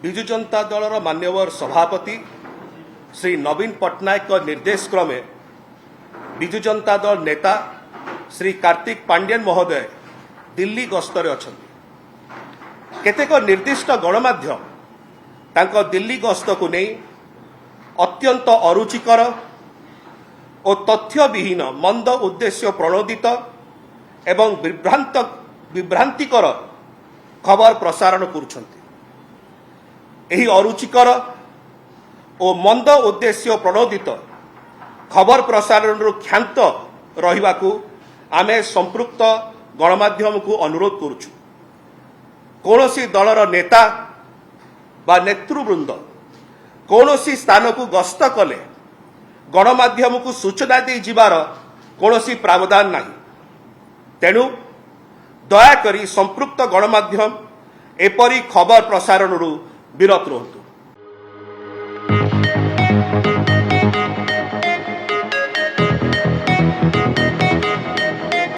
विजु जनता दलर मान्यवर सभापति श्री नवीन पट्टनायक निर्देश क्रमे विजु जनता दल नेता श्री कार्तिक पांड्यन महोदय दिल्ली गस्तरे अछंती। केतेक निर्दिष्ट गणमाध्यम तांको दिल्ली गस्त को नहीं अत्यंत अरुचिकर और तथ्यविहीन मंद उद्देश्य प्रणोदित एवं विभ्रांतिकर खबर प्रसारण करुछंती। एही अरुचिकर और मंद उद्देश्य प्रणोदित खबर प्रसारण क्षांत रहिबाकू आमे संपृक्त गणमाध्यम को अनुरोध करुछु। कौनसी दलर नेता बा नेतृवृंद कौनसी स्थान को गस्त कले गणमाध्यम को सूचना दे जिबार कौनसी प्रावधान नहीं। तेणु दयाकरी संपृक्त गणमाध्यम एपरी खबर प्रसारण विरत रहतु।